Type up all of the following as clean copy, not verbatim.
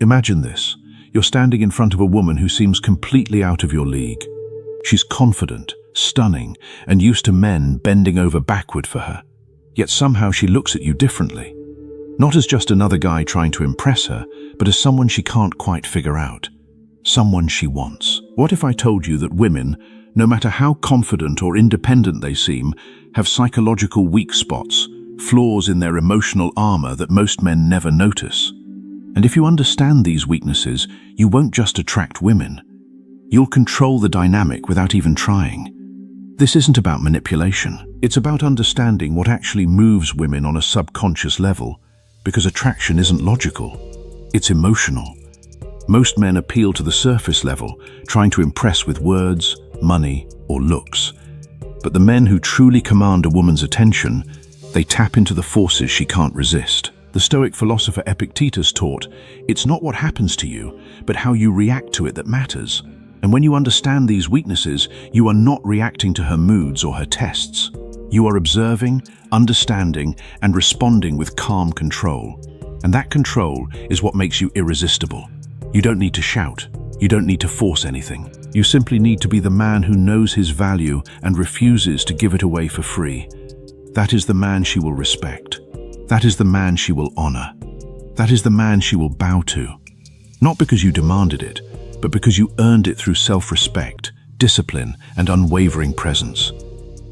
Imagine this. You're standing in front of a woman who seems completely out of your league. She's confident, stunning, and used to men bending over backward for her. Yet somehow she looks at you differently. Not as just another guy trying to impress her, but as someone she can't quite figure out. Someone she wants. What if I told you that women, no matter how confident or independent they seem, have psychological weak spots, flaws in their emotional armor that most men never notice? And if you understand these weaknesses, you won't just attract women. You'll control the dynamic without even trying. This isn't about manipulation. It's about understanding what actually moves women on a subconscious level, because attraction isn't logical. It's emotional. Most men appeal to the surface level, trying to impress with words, money, or looks. But the men who truly command a woman's attention, they tap into the forces she can't resist. The Stoic philosopher Epictetus taught, it's not what happens to you, but how you react to it that matters. And when you understand these weaknesses, you are not reacting to her moods or her tests. You are observing, understanding, and responding with calm control. And that control is what makes you irresistible. You don't need to shout. You don't need to force anything. You simply need to be the man who knows his value and refuses to give it away for free. That is the man she will respect. That is the man she will honor. That is the man she will bow to. Not because you demanded it, but because you earned it through self-respect, discipline, and unwavering presence.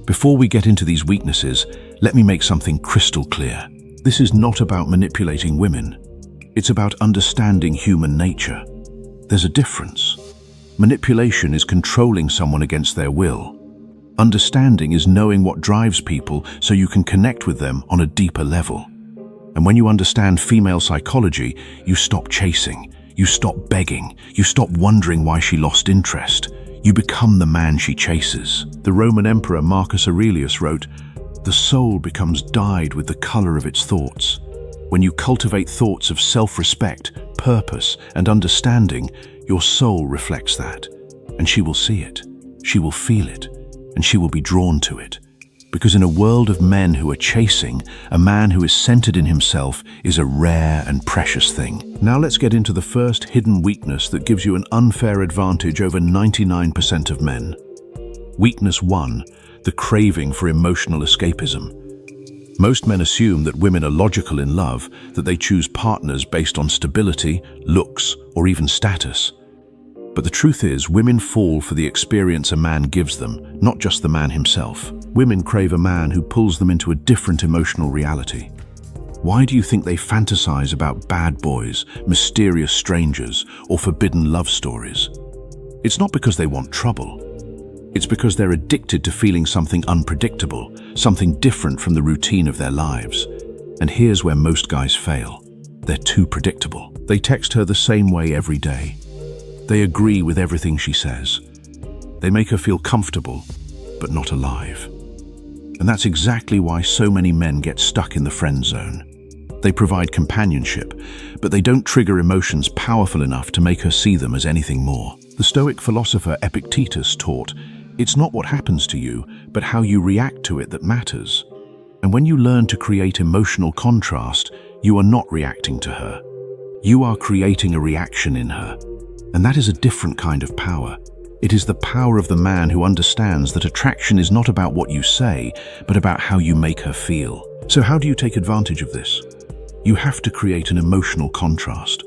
Before we get into these weaknesses, let me make something crystal clear. This is not about manipulating women. It's about understanding human nature. There's a difference. Manipulation is controlling someone against their will. Understanding is knowing what drives people so you can connect with them on a deeper level. And when you understand female psychology, you stop chasing, you stop begging, you stop wondering why she lost interest. You become the man she chases. The Roman Emperor Marcus Aurelius wrote, "The soul becomes dyed with the color of its thoughts." When you cultivate thoughts of self-respect, purpose, and understanding, your soul reflects that. And she will see it, she will feel it, and she will be drawn to it. Because in a world of men who are chasing, a man who is centered in himself is a rare and precious thing. Now let's get into the first hidden weakness that gives you an unfair advantage over 99% of men. Weakness 1, the craving for emotional escapism. Most men assume that women are logical in love, that they choose partners based on stability, looks, or even status. But the truth is, women fall for the experience a man gives them, not just the man himself. Women crave a man who pulls them into a different emotional reality. Why do you think they fantasize about bad boys, mysterious strangers, or forbidden love stories? It's not because they want trouble. It's because they're addicted to feeling something unpredictable, something different from the routine of their lives. And here's where most guys fail. They're too predictable. They text her the same way every day. They agree with everything she says. They make her feel comfortable, but not alive. And that's exactly why so many men get stuck in the friend zone. They provide companionship, but they don't trigger emotions powerful enough to make her see them as anything more. The Stoic philosopher Epictetus taught, it's not what happens to you, but how you react to it that matters. And when you learn to create emotional contrast, you are not reacting to her. You are creating a reaction in her. And that is a different kind of power. It is the power of the man who understands that attraction is not about what you say, but about how you make her feel. So how do you take advantage of this? You have to create an emotional contrast.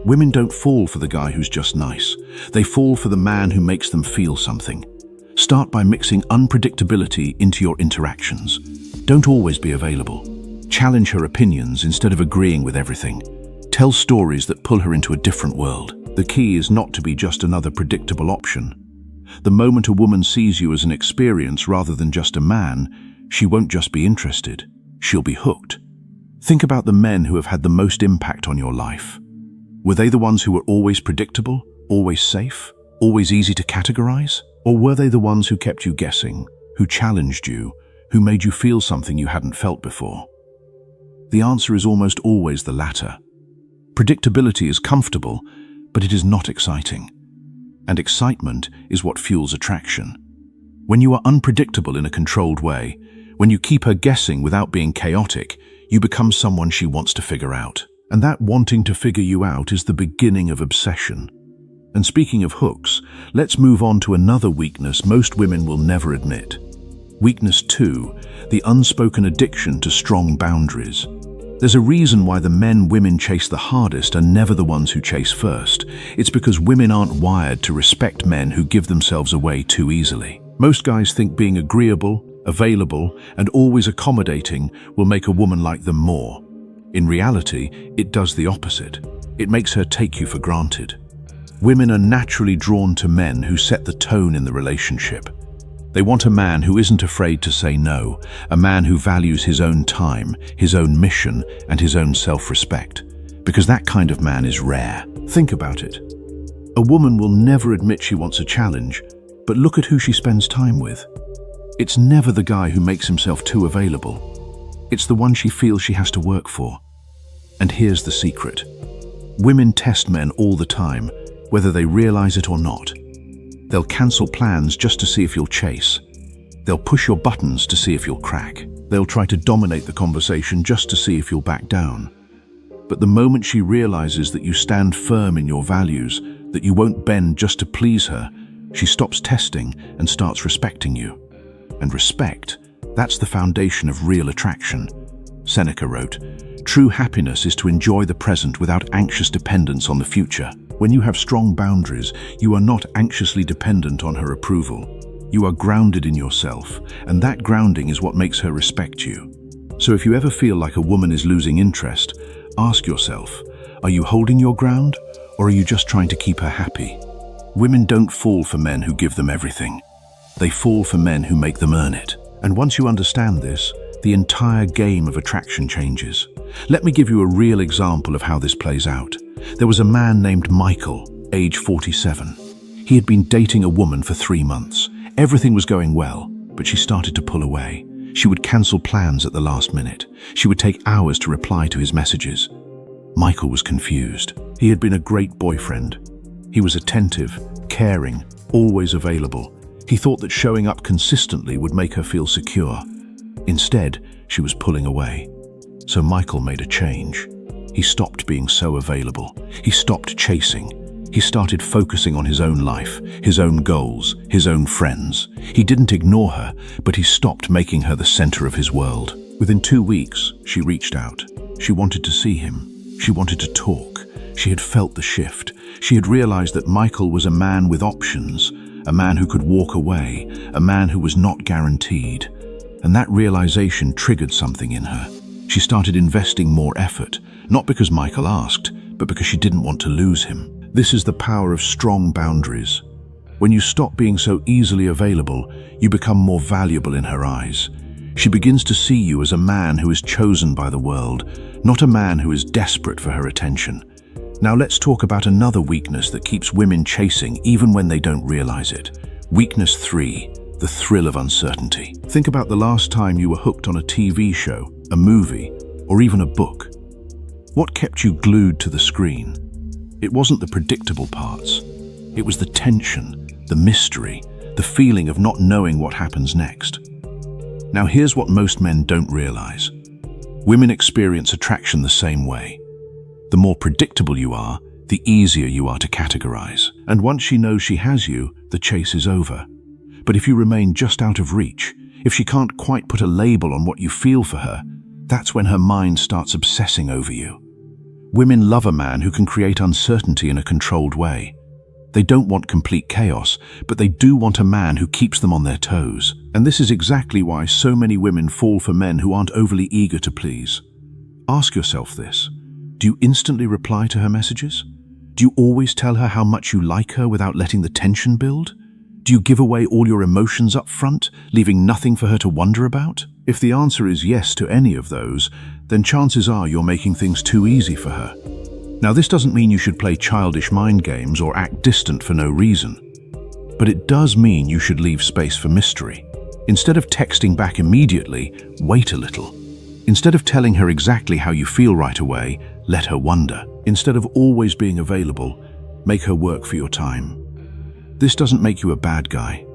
Women don't fall for the guy who's just nice. They fall for the man who makes them feel something. Start by mixing unpredictability into your interactions. Don't always be available. Challenge her opinions instead of agreeing with everything. Tell stories that pull her into a different world. The key is not to be just another predictable option. The moment a woman sees you as an experience rather than just a man, she won't just be interested, she'll be hooked. Think about the men who have had the most impact on your life. Were they the ones who were always predictable, always safe, always easy to categorize? Or were they the ones who kept you guessing, who challenged you, who made you feel something you hadn't felt before? The answer is almost always the latter. Predictability is comfortable, but it is not exciting. And excitement is what fuels attraction. When you are unpredictable in a controlled way, when you keep her guessing without being chaotic, you become someone she wants to figure out. And that wanting to figure you out is the beginning of obsession. And speaking of hooks, let's move on to another weakness most women will never admit. Weakness 2, the unspoken addiction to strong boundaries. There's a reason why the men women chase the hardest are never the ones who chase first. It's because women aren't wired to respect men who give themselves away too easily. Most guys think being agreeable, available, and always accommodating will make a woman like them more. In reality, it does the opposite. It makes her take you for granted. Women are naturally drawn to men who set the tone in the relationship. They want a man who isn't afraid to say no, a man who values his own time, his own mission, and his own self-respect. Because that kind of man is rare. Think about it. A woman will never admit she wants a challenge, but look at who she spends time with. It's never the guy who makes himself too available. It's the one she feels she has to work for. And here's the secret. Women test men all the time, whether they realize it or not. They'll cancel plans just to see if you'll chase. They'll push your buttons to see if you'll crack. They'll try to dominate the conversation just to see if you'll back down. But the moment she realizes that you stand firm in your values, that you won't bend just to please her, she stops testing and starts respecting you. And respect, that's the foundation of real attraction. Seneca wrote, "True happiness is to enjoy the present without anxious dependence on the future." When you have strong boundaries, you are not anxiously dependent on her approval. You are grounded in yourself, and that grounding is what makes her respect you. So if you ever feel like a woman is losing interest, ask yourself, are you holding your ground, or are you just trying to keep her happy? Women don't fall for men who give them everything. They fall for men who make them earn it. And once you understand this, the entire game of attraction changes. Let me give you a real example of how this plays out. There was a man named Michael, age 47. He had been dating a woman for 3 months. Everything was going well, but she started to pull away. She would cancel plans at the last minute. She would take hours to reply to his messages. Michael was confused. He had been a great boyfriend. He was attentive, caring, always available. He thought that showing up consistently would make her feel secure. Instead, she was pulling away. So Michael made a change. He stopped being so available. He stopped chasing. He started focusing on his own life, his own goals, his own friends. He didn't ignore her, but he stopped making her the center of his world. Within 2 weeks, she reached out. She wanted to see him. She wanted to talk. She had felt the shift. She had realized that Michael was a man with options, a man who could walk away, a man who was not guaranteed. And that realization triggered something in her. She started investing more effort, not because Michael asked, but because she didn't want to lose him. This is the power of strong boundaries. When you stop being so easily available, you become more valuable in her eyes. She begins to see you as a man who is chosen by the world, not a man who is desperate for her attention. Now let's talk about another weakness that keeps women chasing even when they don't realize it. Weakness 3, the thrill of uncertainty. Think about the last time you were hooked on a TV show, a movie, or even a book. What kept you glued to the screen? It wasn't the predictable parts. It was the tension, the mystery, the feeling of not knowing what happens next. Now here's what most men don't realize. Women experience attraction the same way. The more predictable you are, the easier you are to categorize. And once she knows she has you, the chase is over. But if you remain just out of reach, if she can't quite put a label on what you feel for her, that's when her mind starts obsessing over you. Women love a man who can create uncertainty in a controlled way. They don't want complete chaos, but they do want a man who keeps them on their toes. And this is exactly why so many women fall for men who aren't overly eager to please. Ask yourself this. Do you instantly reply to her messages? Do you always tell her how much you like her without letting the tension build? Do you give away all your emotions up front, leaving nothing for her to wonder about? If the answer is yes to any of those, then chances are you're making things too easy for her. Now, this doesn't mean you should play childish mind games or act distant for no reason. But it does mean you should leave space for mystery. Instead of texting back immediately, wait a little. Instead of telling her exactly how you feel right away, let her wonder. Instead of always being available, make her work for your time. This doesn't make you a bad guy.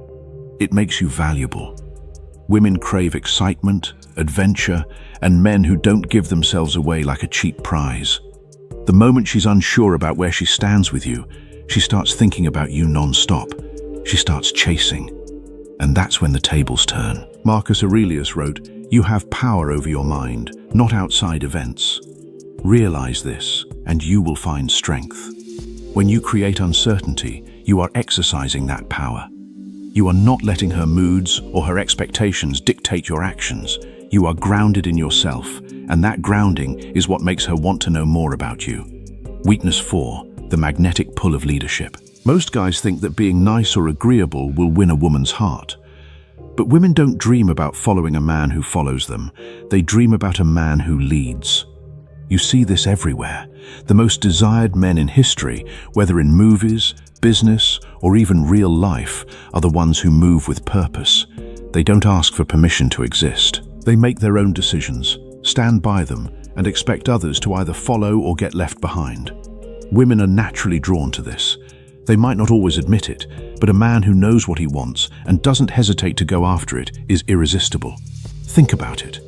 It makes you valuable. Women crave excitement, adventure, and men who don't give themselves away like a cheap prize. The moment she's unsure about where she stands with you, she starts thinking about you non-stop. She starts chasing. And that's when the tables turn. Marcus Aurelius wrote, "You have power over your mind, not outside events. Realize this, and you will find strength." When you create uncertainty, you are exercising that power. You are not letting her moods or her expectations dictate your actions. You are grounded in yourself, and that grounding is what makes her want to know more about you. Weakness 4, the magnetic pull of leadership. Most guys think that being nice or agreeable will win a woman's heart. But women don't dream about following a man who follows them. They dream about a man who leads. You see this everywhere. The most desired men in history, whether in movies, business, or even real life, are the ones who move with purpose. They don't ask for permission to exist. They make their own decisions, stand by them, and expect others to either follow or get left behind. Women are naturally drawn to this. They might not always admit it, but a man who knows what he wants and doesn't hesitate to go after it is irresistible. Think about it.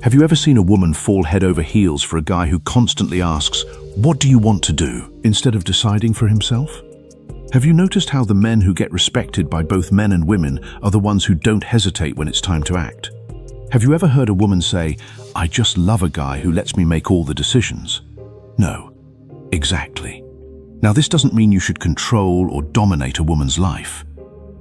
Have you ever seen a woman fall head over heels for a guy who constantly asks, "What do you want to do?" instead of deciding for himself? Have you noticed how the men who get respected by both men and women are the ones who don't hesitate when it's time to act? Have you ever heard a woman say, "I just love a guy who lets me make all the decisions"? No, exactly. Now, this doesn't mean you should control or dominate a woman's life,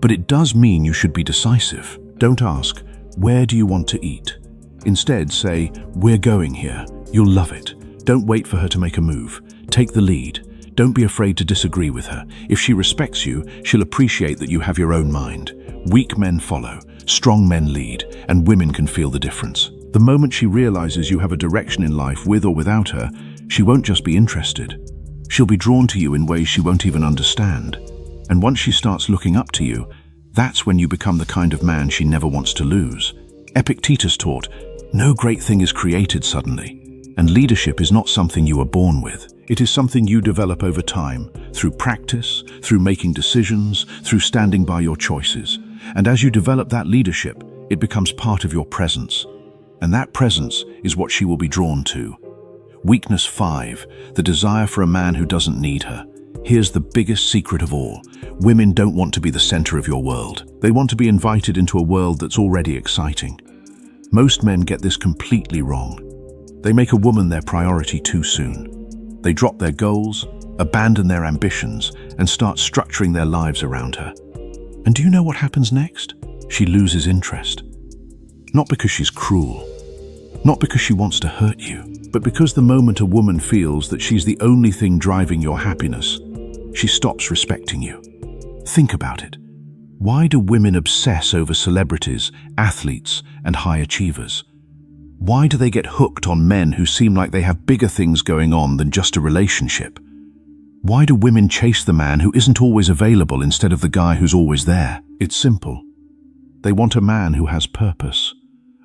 but it does mean you should be decisive. Don't ask, "Where do you want to eat?" Instead, say, "We're going here. You'll love it." Don't wait for her to make a move. Take the lead. Don't be afraid to disagree with her. If she respects you, she'll appreciate that you have your own mind. Weak men follow, strong men lead, and women can feel the difference. The moment she realizes you have a direction in life with or without her, she won't just be interested. She'll be drawn to you in ways she won't even understand. And once she starts looking up to you, that's when you become the kind of man she never wants to lose. Epictetus taught, "No great thing is created suddenly, and leadership is not something you are born with. It is something you develop over time, through practice, through making decisions, through standing by your choices. And as you develop that leadership, it becomes part of your presence. And that presence is what she will be drawn to." Weakness 5, the desire for a man who doesn't need her. Here's the biggest secret of all. Women don't want to be the center of your world. They want to be invited into a world that's already exciting. Most men get this completely wrong. They make a woman their priority too soon. They drop their goals, abandon their ambitions, and start structuring their lives around her. And do you know what happens next? She loses interest. Not because she's cruel, not because she wants to hurt you, but because the moment a woman feels that she's the only thing driving your happiness, she stops respecting you. Think about it. Why do women obsess over celebrities, athletes, and high achievers? Why do they get hooked on men who seem like they have bigger things going on than just a relationship? Why do women chase the man who isn't always available instead of the guy who's always there? It's simple. They want a man who has purpose.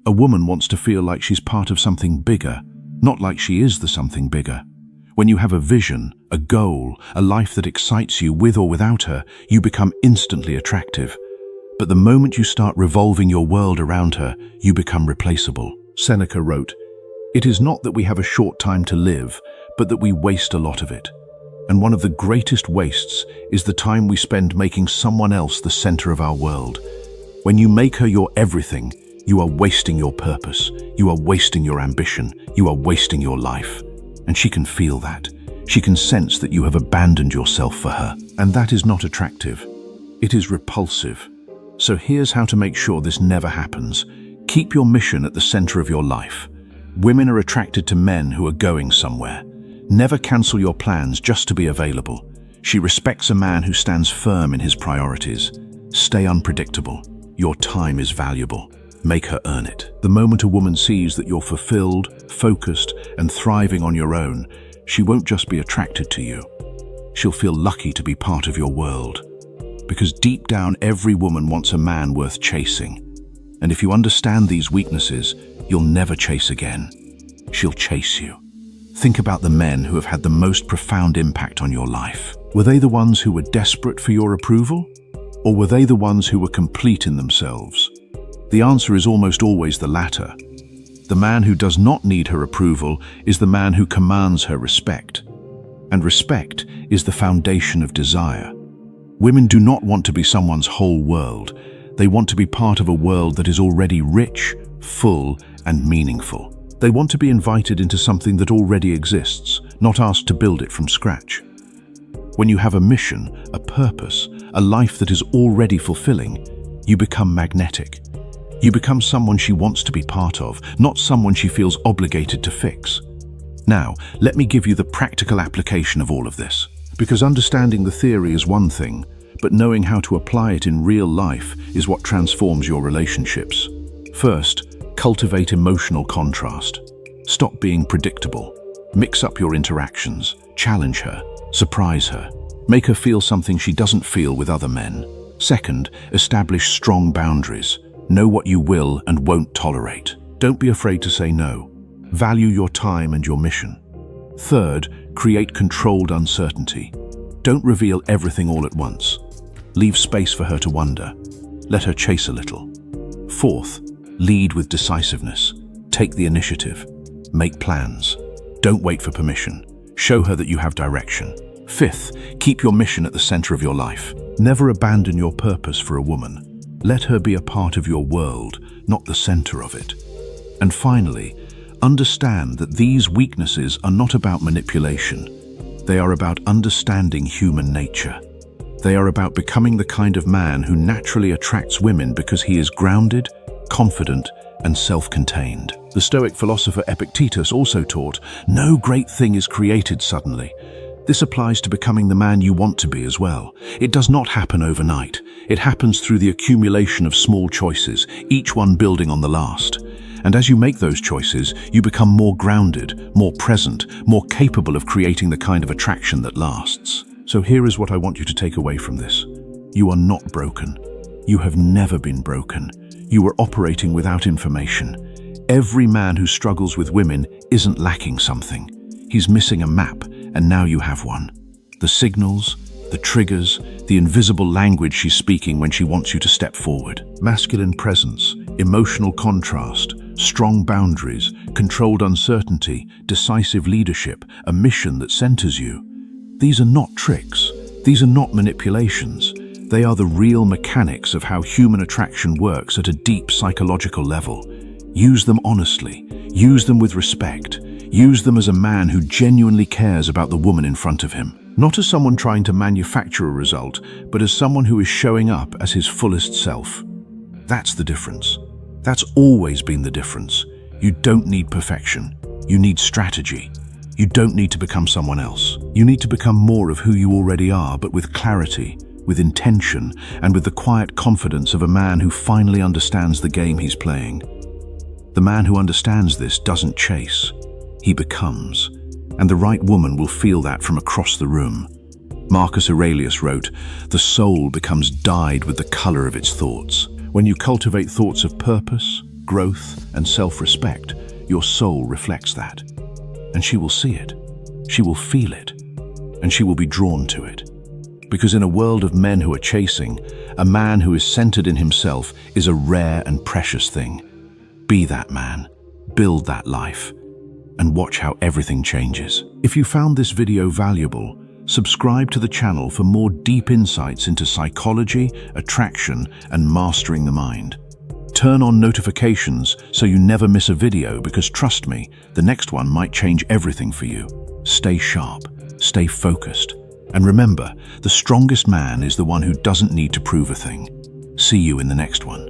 A woman wants to feel like she's part of something bigger, not like she is the something bigger. When you have a vision, a goal, a life that excites you with or without her, you become instantly attractive. But the moment you start revolving your world around her, you become replaceable. Seneca wrote, "It is not that we have a short time to live, but that we waste a lot of it. And one of the greatest wastes is the time we spend making someone else the center of our world. When you make her your everything, you are wasting your purpose, you are wasting your ambition, you are wasting your life. And she can feel that. She can sense that you have abandoned yourself for her. And that is not attractive. It is repulsive. So here's how to make sure this never happens. Keep your mission at the center of your life. Women are attracted to men who are going somewhere. Never cancel your plans just to be available. She respects a man who stands firm in his priorities. Stay unpredictable. Your time is valuable. Make her earn it. The moment a woman sees that you're fulfilled, focused, and thriving on your own, she won't just be attracted to you. She'll feel lucky to be part of your world. Because deep down, every woman wants a man worth chasing. And if you understand these weaknesses, you'll never chase again. She'll chase you. Think about the men who have had the most profound impact on your life. Were they the ones who were desperate for your approval? Or were they the ones who were complete in themselves? The answer is almost always the latter. The man who does not need her approval is the man who commands her respect. and respect is the foundation of desire. Women do not want to be someone's whole world. They want to be part of a world that is already rich, full, and meaningful. They want to be invited into something that already exists, not asked to build it from scratch. When you have a mission, a purpose, a life that is already fulfilling, you become magnetic. You become someone she wants to be part of, not someone she feels obligated to fix. Now, let me give you the practical application of all of this, because understanding the theory is one thing, but knowing how to apply it in real life is what transforms your relationships. First, cultivate emotional contrast. Stop being predictable. Mix up your interactions, challenge her, surprise her, make her feel something she doesn't feel with other men. Second, establish strong boundaries. Know what you will and won't tolerate. Don't be afraid to say no. Value your time and your mission. Third, create controlled uncertainty. Don't reveal everything all at once. Leave space for her to wonder. Let her chase a little. Fourth, lead with decisiveness. Take the initiative. Make plans. Don't wait for permission. Show her that you have direction. Fifth, keep your mission at the center of your life. Never abandon your purpose for a woman. Let her be a part of your world, not the center of it. And finally, understand that these weaknesses are not about manipulation. They are about understanding human nature. They are about becoming the kind of man who naturally attracts women because he is grounded, confident, and self-contained. The Stoic philosopher Epictetus also taught, "No great thing is created suddenly." This applies to becoming the man you want to be as well. It does not happen overnight. It happens through the accumulation of small choices, each one building on the last. And as you make those choices, you become more grounded, more present, more capable of creating the kind of attraction that lasts. So here is what I want you to take away from this. You are not broken. You have never been broken. You are operating without information. Every man who struggles with women isn't lacking something. He's missing a map, and now you have one. The signals, the triggers, the invisible language she's speaking when she wants you to step forward. Masculine presence, emotional contrast, strong boundaries, controlled uncertainty, decisive leadership, a mission that centers you. These are not tricks. These are not manipulations. They are the real mechanics of how human attraction works at a deep psychological level. Use them honestly. Use them with respect. Use them as a man who genuinely cares about the woman in front of him. Not as someone trying to manufacture a result, but as someone who is showing up as his fullest self. That's the difference. That's always been the difference. You don't need perfection. You need strategy. You don't need to become someone else. You need to become more of who you already are, but with clarity, with intention, and with the quiet confidence of a man who finally understands the game he's playing. The man who understands this doesn't chase. He becomes. And the right woman will feel that from across the room. Marcus Aurelius wrote, "The soul becomes dyed with the color of its thoughts." When you cultivate thoughts of purpose, growth, and self-respect, your soul reflects that. And she will see it. She will feel it. And she will be drawn to it. Because in a world of men who are chasing, a man who is centered in himself is a rare and precious thing. Be that man. Build that life. And watch how everything changes. If you found this video valuable, subscribe to the channel for more deep insights into psychology, attraction, and mastering the mind. Turn on notifications so you never miss a video, because trust me, the next one might change everything for you. Stay sharp, stay focused, and remember, the strongest man is the one who doesn't need to prove a thing. See you in the next one.